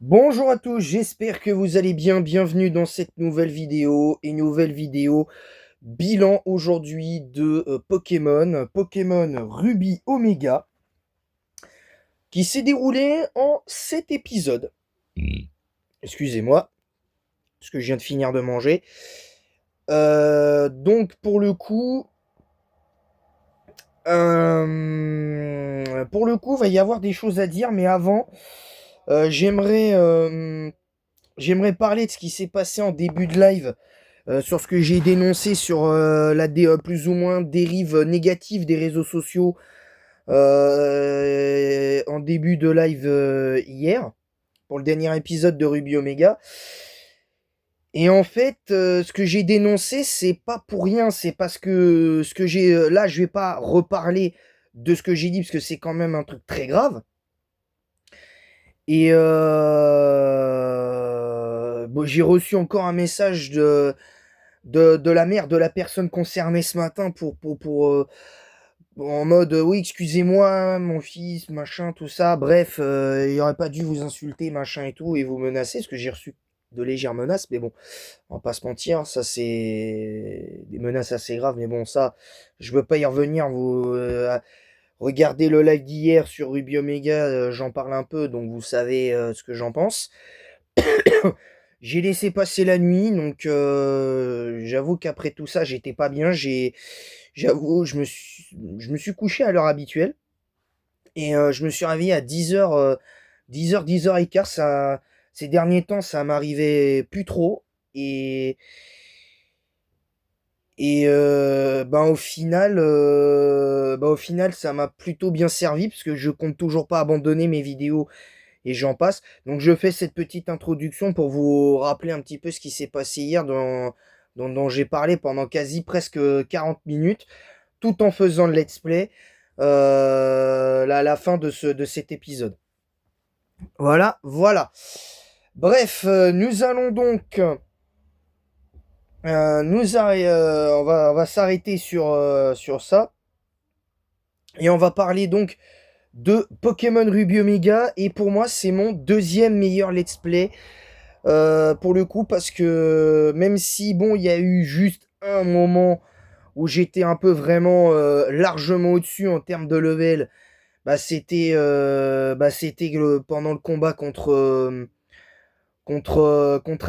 Bonjour à tous, j'espère que vous allez bien. Bienvenue dans cette nouvelle vidéo. Bilan aujourd'hui de Pokémon Ruby Omega, qui s'est déroulé en 7 épisodes. Excusez-moi, parce que je viens de finir de manger. Donc pour le coup, va y avoir des choses à dire, mais avant, j'aimerais parler de ce qui s'est passé en début de live. Sur ce que j'ai dénoncé sur plus ou moins dérive négative des réseaux sociaux en début de live hier, pour le dernier épisode de Ruby Omega. Et en fait, ce que j'ai dénoncé, c'est pas pour rien, c'est parce que ce que j'ai là, je vais pas reparler de ce que j'ai dit, parce que c'est quand même un truc très grave. Et bon, j'ai reçu encore un message de la mère de la personne concernée ce matin en mode oui, excusez-moi, mon fils, machin, tout ça. Bref, il aurait pas dû vous insulter, machin et tout, et vous menacer, parce que j'ai reçu de légères menaces, mais bon, on va pas se mentir, ça c'est des menaces assez graves, mais bon, ça, je veux pas y revenir. Vous regardez le live d'hier sur Ruby Omega, j'en parle un peu, donc vous savez ce que j'en pense. J'ai laissé passer la nuit, donc j'avoue qu'après tout ça, j'étais pas bien. J'avoue, je me suis couché à l'heure habituelle et je me suis réveillé à 10h, 10h, 10h15. Ces derniers temps, ça m'arrivait plus trop et au final, ça m'a plutôt bien servi parce que je compte toujours pas abandonner mes vidéos et j'en passe. Donc je fais cette petite introduction pour vous rappeler un petit peu ce qui s'est passé hier dont j'ai parlé pendant quasi presque 40 minutes, tout en faisant le let's play à la fin de cet épisode. Voilà, voilà. Bref, nous allons donc on va s'arrêter sur ça et on va parler donc de Pokémon Ruby Omega, et pour moi c'est mon deuxième meilleur let's play. Pour le coup, parce que même si, bon, il y a eu juste un moment où j'étais un peu vraiment largement au-dessus en termes de level, c'était pendant le combat contre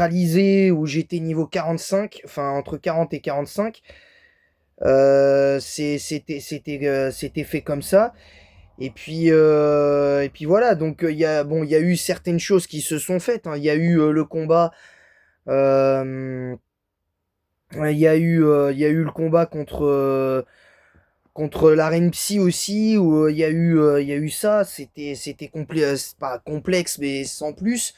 Alizé, où j'étais niveau 45, enfin entre 40 et 45. C'était fait comme ça. Et puis voilà, donc il y a eu certaines choses qui se sont faites, hein. Il y a eu le combat. Euh, il y a eu le combat contre la Reine Psy aussi, où il y a eu ça. C'était c'est pas complexe, mais sans plus.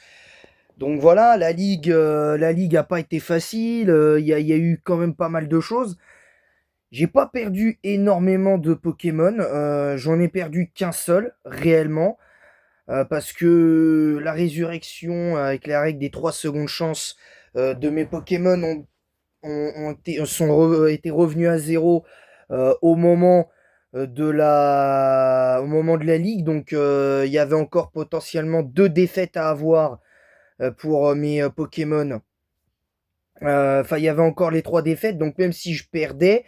Donc voilà, la ligue a pas été facile. Il y a eu quand même pas mal de choses. J'ai pas perdu énormément de Pokémon. J'en ai perdu qu'un seul, réellement. Parce que la résurrection avec la règle des 3 secondes chance de mes Pokémon été revenus à zéro au moment de la ligue. Donc il y avait encore potentiellement 2 défaites à avoir pour mes Pokémon. Enfin, il y avait encore les 3 défaites. Donc même si je perdais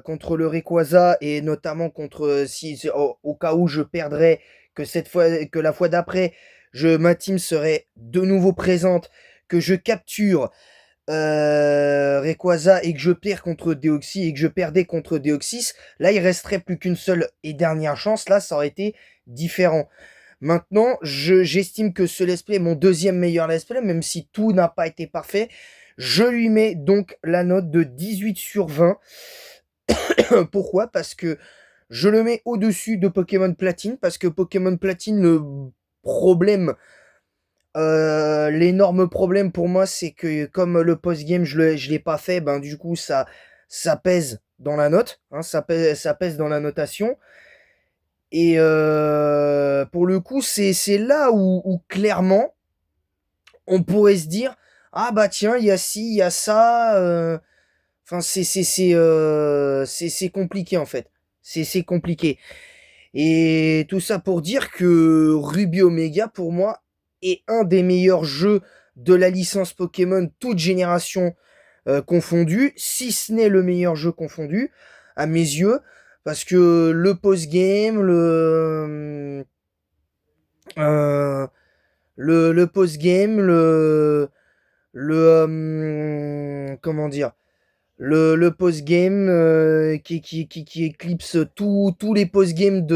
contre le Rayquaza, et notamment contre si au cas où je perdrais, que la fois d'après, ma team serait de nouveau présente, que je capture Rayquaza et que je perds contre Deoxys et que je perdais contre Deoxys, là il resterait plus qu'une seule et dernière chance. Là, ça aurait été différent. Maintenant, j'estime que ce let's play est mon deuxième meilleur let's play, même si tout n'a pas été parfait. Je lui mets donc la note de 18 sur 20. Pourquoi? Parce que je le mets au-dessus de Pokémon Platine, parce que Pokémon Platine, problème, l'énorme problème pour moi, c'est que comme le post-game, je l'ai pas fait, ben du coup, ça pèse dans la note, hein, ça pèse dans la notation. Et pour le coup, c'est là où clairement, on pourrait se dire, ah bah tiens, il y a ci, il y a ça. Enfin, c'est compliqué en fait. C'est compliqué. Et tout ça pour dire que Ruby Omega, pour moi, est un des meilleurs jeux de la licence Pokémon, toute génération confondue, si ce n'est le meilleur jeu confondu, à mes yeux, parce que le post-game, le post-game, comment dire, le post-game qui éclipse tous les post-games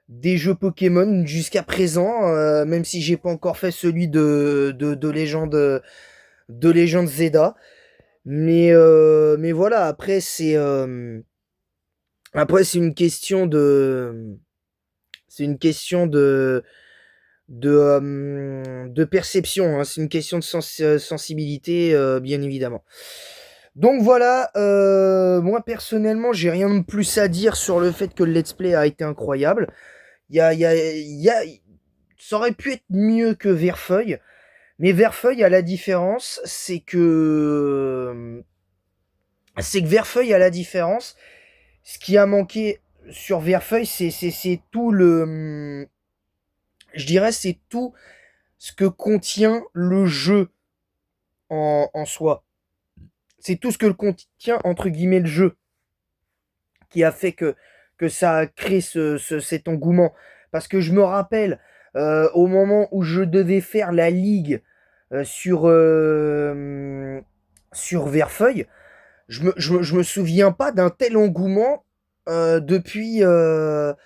des jeux Pokémon jusqu'à présent, même si j'ai pas encore fait celui de Légende Zelda. Mais voilà, après c'est une question de perception, hein. C'est une question de sensibilité, bien évidemment. Donc voilà, moi personnellement, j'ai rien de plus à dire sur le fait que le let's play a été incroyable. Ça aurait pu être mieux que Verfeuille, mais Verfeuille a la différence, c'est que Verfeuille a la différence. Ce qui a manqué sur Verfeuille, c'est tout je dirais, c'est tout ce que contient le jeu en soi. C'est tout ce que contient, entre guillemets, le jeu qui a fait que ça a créé cet engouement. Parce que je me rappelle, au moment où je devais faire la ligue euh, sur, euh, sur Verfeuille, je me souviens pas d'un tel engouement depuis que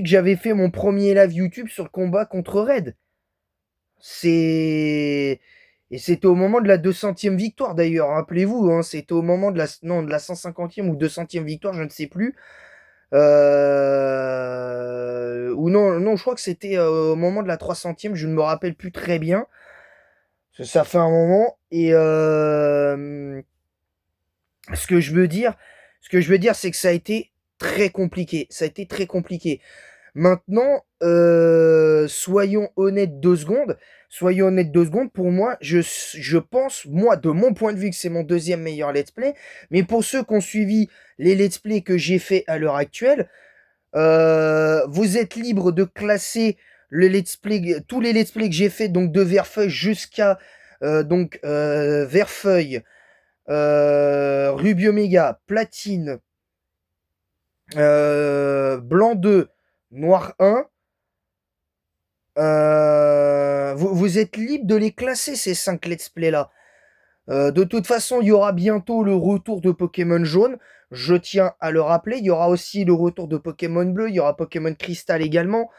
j'avais fait mon premier live YouTube sur le combat contre Red. C'est et c'était au moment de la 200e victoire d'ailleurs, rappelez-vous, hein, c'était au moment de la 150e ou 200e victoire, je ne sais plus. Ou non, je crois que c'était au moment de la 300e, je ne me rappelle plus très bien. Ça fait un moment. Et ce que je veux dire, c'est que ça a été très compliqué. Ça a été très compliqué. Maintenant, soyons honnêtes 2 secondes. Soyons honnêtes 2 secondes. Pour moi, je pense, moi, de mon point de vue, que c'est mon deuxième meilleur let's play. Mais pour ceux qui ont suivi les let's play que j'ai fait à l'heure actuelle, vous êtes libre de classer tous les let's play que j'ai fait, donc de Verfeuille jusqu'à Verfeuille, Ruby Omega, Platine, Blanc 2, Noir 1. Vous êtes libre de les classer, ces 5 let's play là. De toute façon, il y aura bientôt le retour de Pokémon Jaune. Je tiens à le rappeler. Il y aura aussi le retour de Pokémon Bleu. Il y aura Pokémon Crystal également.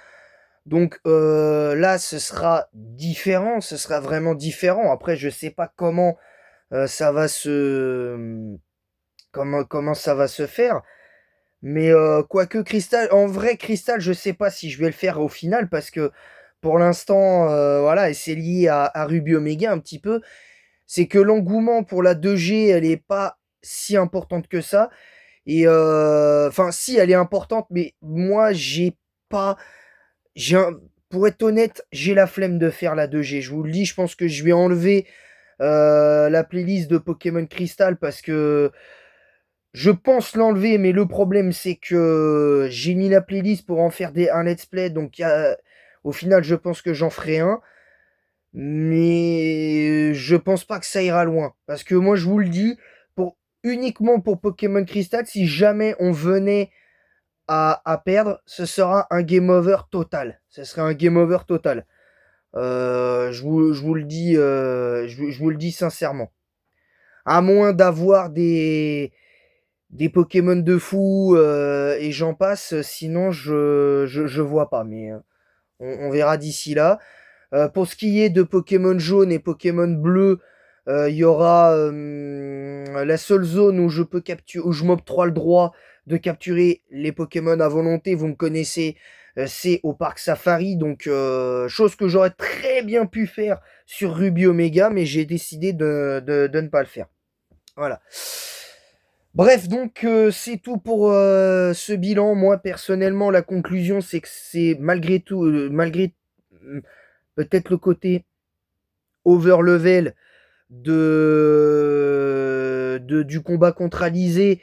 Donc là, ce sera différent. Ce sera vraiment différent. Après, je sais pas ça va comment ça va se faire. Mais quoique Crystal, en vrai Crystal, je sais pas si je vais le faire au final parce que pour l'instant, voilà, et c'est lié à Ruby Omega un petit peu, c'est que l'engouement pour la 2G, elle est pas si importante que ça. Et enfin, si, elle est importante, mais moi, pas, j'ai un- pour être honnête, j'ai la flemme de faire la 2G. Je vous le dis, je pense que je vais enlever la playlist de Pokémon Crystal parce que je pense l'enlever, mais le problème c'est que j'ai mis la playlist pour en faire un let's play, donc au final je pense que j'en ferai un, mais je pense pas que ça ira loin, parce que moi je vous le dis, uniquement pour Pokémon Crystal, si jamais on venait à perdre, ce sera un game over total. Ce serait un game over total. Je vous le dis, je vous le dis sincèrement. À moins d'avoir des Pokémon de fou et j'en passe, sinon je vois pas, mais on verra d'ici là. Pour ce qui est de Pokémon jaune et Pokémon bleu, il y aura la seule zone où où je m'octroie le droit de capturer les Pokémon à volonté, vous me connaissez, c'est au parc Safari, donc chose que j'aurais très bien pu faire sur Ruby Omega, mais j'ai décidé de ne pas le faire. Voilà. Bref, donc c'est tout pour ce bilan. Moi, personnellement, la conclusion, c'est que c'est malgré tout, malgré peut-être le côté overlevel du combat contre Alizé,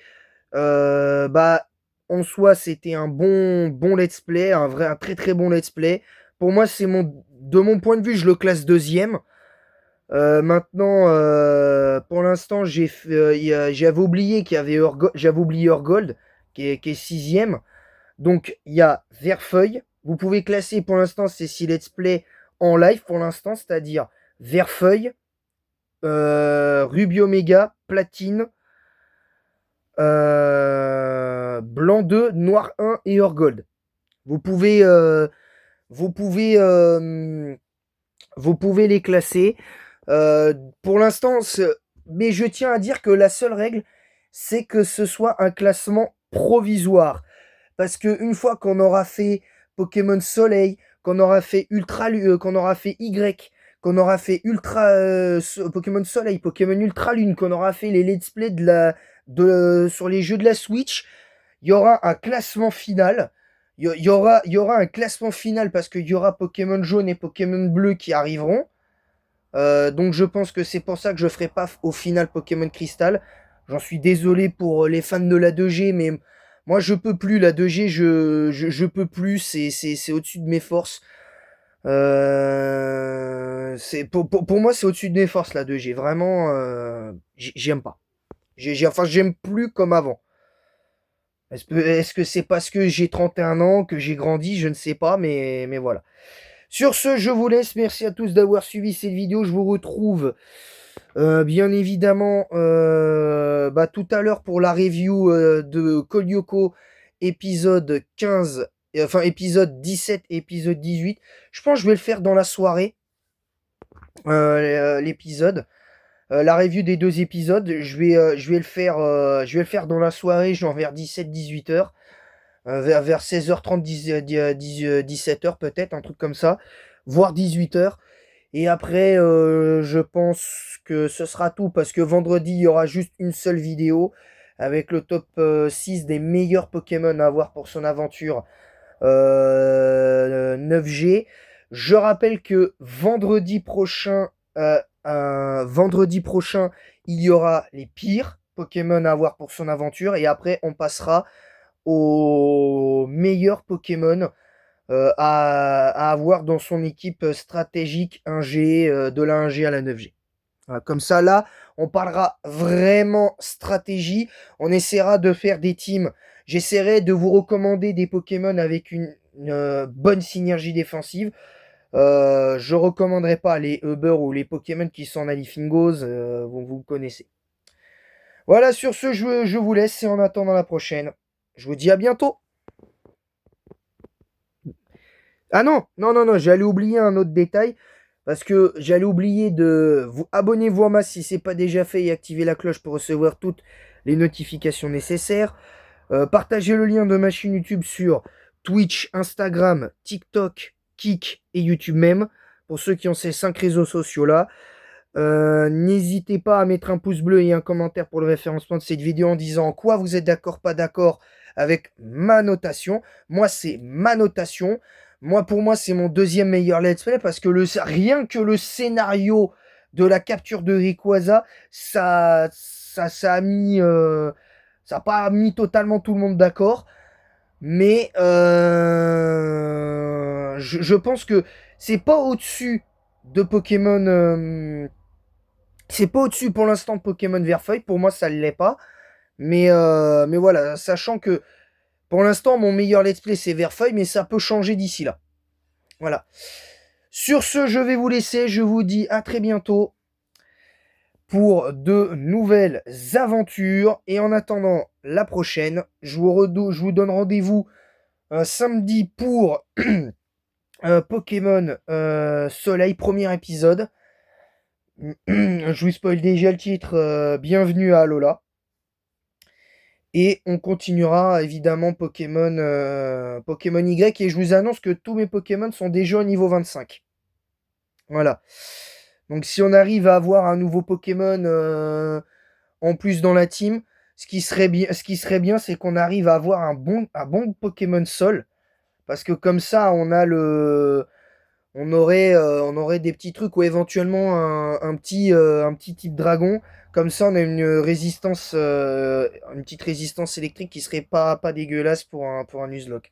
bah, en soi, c'était un bon let's play, un très très bon let's play. Pour moi, de mon point de vue, je le classe deuxième. Maintenant, pour l'instant, j'avais oublié qu'il y avait j'avais oublié Urgold, qui est sixième. Donc, il y a Verfeuille. Vous pouvez classer pour l'instant ces 6 let's play en live pour l'instant, c'est-à-dire Verfeuille, Ruby Omega, Platine, Blanc 2, Noir 1 et Urgold. Vous pouvez, euh, vous pouvez, euh, vous pouvez les classer. Pour l'instant, mais je tiens à dire que la seule règle, c'est que ce soit un classement provisoire. Parce que une fois qu'on aura fait Pokémon Soleil, qu'on aura fait qu'on aura fait Y, qu'on aura fait Pokémon Soleil, Pokémon Ultra Lune, qu'on aura fait les let's play sur les jeux de la Switch, il y aura un classement final. Il y aura un classement final parce qu'il y aura Pokémon jaune et Pokémon bleu qui arriveront. Donc je pense que c'est pour ça que je ferai pas au final Pokémon Crystal. J'en suis désolé pour les fans de la 2G, mais moi je peux plus. La 2G, je peux plus. C'est au-dessus de mes forces. Pour moi, c'est au-dessus de mes forces la 2G. Vraiment, j'aime pas. Enfin, j'aime plus comme avant. Est-ce que c'est parce que j'ai 31 ans, que j'ai grandi? Je ne sais pas, mais voilà. Sur ce, je vous laisse. Merci à tous d'avoir suivi cette vidéo. Je vous retrouve bien évidemment tout à l'heure pour la review de Kolyoko épisode 15, enfin épisode 17 et épisode 18. Je pense que je vais le faire dans la soirée, l'épisode. La review des deux épisodes, je vais le faire dans la soirée, genre vers 17-18 heures. Vers 16h30, 17h peut-être, un truc comme ça, voire 18h. Et après, je pense que ce sera tout parce que vendredi, il y aura juste une seule vidéo avec le top 6 des meilleurs Pokémon à avoir pour son aventure 9G. Je rappelle que vendredi prochain, il y aura les pires Pokémon à avoir pour son aventure et après, on passera aux meilleurs Pokémon à avoir dans son équipe stratégique 1G, de la 1G à la 9G. Voilà, comme ça, là, on parlera vraiment stratégie. On essaiera de faire des teams. J'essaierai de vous recommander des Pokémon avec une bonne synergie défensive. Je recommanderai pas les Uber ou les Pokémon qui sont en Alifingos. Vous connaissez. Voilà, sur ce, je vous laisse et en attendant la prochaine, je vous dis à bientôt. Ah non, non, non, non, j'allais oublier un autre détail. Parce que j'allais oublier de vous abonnez-vous à moi si c'est pas déjà fait et activez la cloche pour recevoir toutes les notifications nécessaires. Partagez le lien de ma chaîne YouTube sur Twitch, Instagram, TikTok, Kik et YouTube même. Pour ceux qui ont ces 5 réseaux sociaux là. N'hésitez pas à mettre un pouce bleu et un commentaire pour le référencement de cette vidéo en disant en quoi vous êtes d'accord, pas d'accord avec ma notation. Moi, c'est ma notation. Pour moi, c'est mon deuxième meilleur let's play parce que rien que le scénario de la capture de Rayquaza, ça a mis, ça a pas mis totalement tout le monde d'accord. Mais je pense que c'est pas au-dessus de Pokémon. C'est pas au-dessus pour l'instant de Pokémon Verfeuille. Pour moi, ça ne l'est pas. Mais voilà, sachant que pour l'instant, mon meilleur let's play, c'est Verfeuille, mais ça peut changer d'ici là. Voilà. Sur ce, je vais vous laisser. Je vous dis à très bientôt pour de nouvelles aventures. Et en attendant la prochaine, je vous donne rendez-vous samedi pour Pokémon Soleil, premier épisode. Je vous spoil déjà le titre, bienvenue à Alola. Et on continuera évidemment Pokémon Y. Et je vous annonce que tous mes Pokémon sont déjà au niveau 25. Voilà. Donc si on arrive à avoir un nouveau Pokémon en plus dans la team, ce qui serait bien, c'est qu'on arrive à avoir un bon Pokémon Sol. Parce que comme ça, on aurait des petits trucs ou éventuellement un petit type dragon. Comme ça, on a une résistance, une petite résistance électrique qui serait pas dégueulasse pour un Nuzlocke.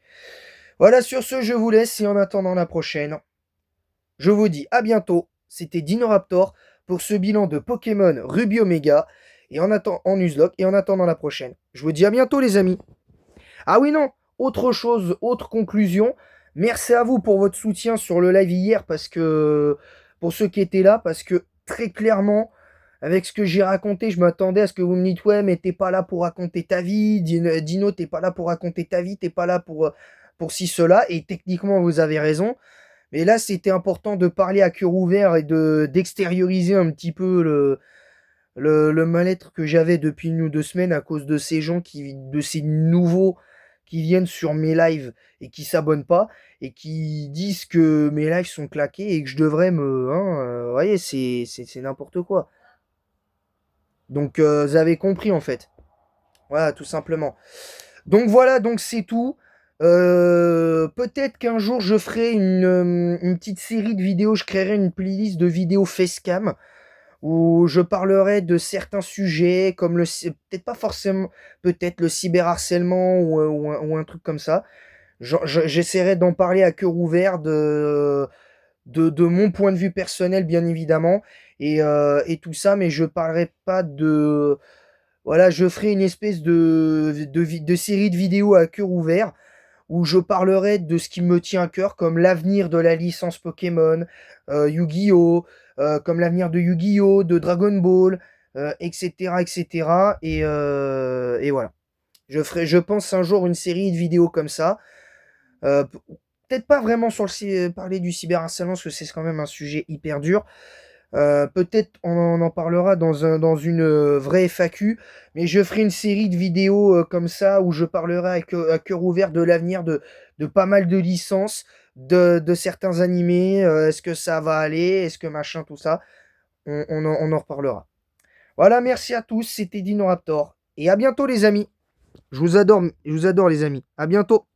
Voilà, sur ce, je vous laisse et en attendant la prochaine, je vous dis à bientôt. C'était Dinoraptor pour ce bilan de Pokémon Ruby Omega et en Nuzlocke et en attendant la prochaine. Je vous dis à bientôt les amis. Ah oui non, autre chose, autre conclusion. Merci à vous pour votre soutien sur le live hier parce que pour ceux qui étaient là parce que très clairement avec ce que j'ai raconté, je m'attendais à ce que vous me dites ouais mais t'es pas là pour raconter ta vie, Dino t'es pas là pour raconter ta vie, t'es pas là pour ci cela et techniquement vous avez raison. Mais là, c'était important de parler à cœur ouvert et d'extérioriser un petit peu le mal-être que j'avais depuis 1 ou 2 semaines à cause de ces gens de ces nouveaux qui viennent sur mes lives et qui s'abonnent pas et qui disent que mes lives sont claqués et que je devrais vous voyez, c'est n'importe quoi. Donc, vous avez compris en fait. Voilà, tout simplement. Donc voilà, donc c'est tout. Peut-être qu'un jour je ferai une petite série de vidéos, je créerai une playlist de vidéos facecam où je parlerai de certains sujets comme peut-être pas forcément, peut-être le cyberharcèlement ou un truc comme ça. J'essaierai d'en parler à cœur ouvert de mon point de vue personnel bien évidemment et tout ça, mais je parlerai pas de voilà, je ferai une espèce de série de vidéos à cœur ouvert où je parlerai de ce qui me tient à cœur, comme l'avenir de la licence Pokémon, Yu-Gi-Oh!, comme l'avenir de Yu-Gi-Oh!, de Dragon Ball, etc., etc. Et voilà. Je pense, un jour une série de vidéos comme ça. Euh, p- Peut-être pas vraiment parler du cyberharcèlement, parce que c'est quand même un sujet hyper dur. Peut-être on en parlera dans une vraie FAQ, mais je ferai une série de vidéos comme ça où je parlerai à cœur ouvert de l'avenir de pas mal de licences, de certains animés. Est-ce que ça va aller? Est-ce que machin, tout ça? On en reparlera. Voilà, merci à tous. C'était Dinoraptor. Et à bientôt, les amis. Je vous adore les amis. À bientôt.